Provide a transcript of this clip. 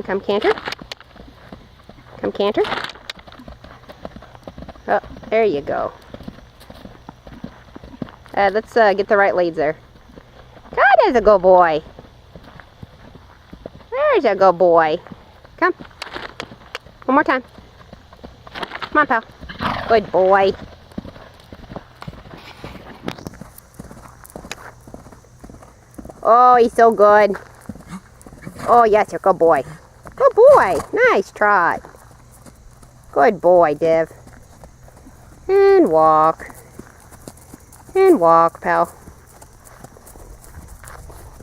And come canter. Come canter. Oh, there you go. Let's get the right leads there. There's a good boy. There's a good boy. Come. One more time. Come on, pal. Good boy. Oh, he's so good. Oh, yes, you're a good boy. Good boy. Nice trot. Good boy, Div. And walk. And walk, pal.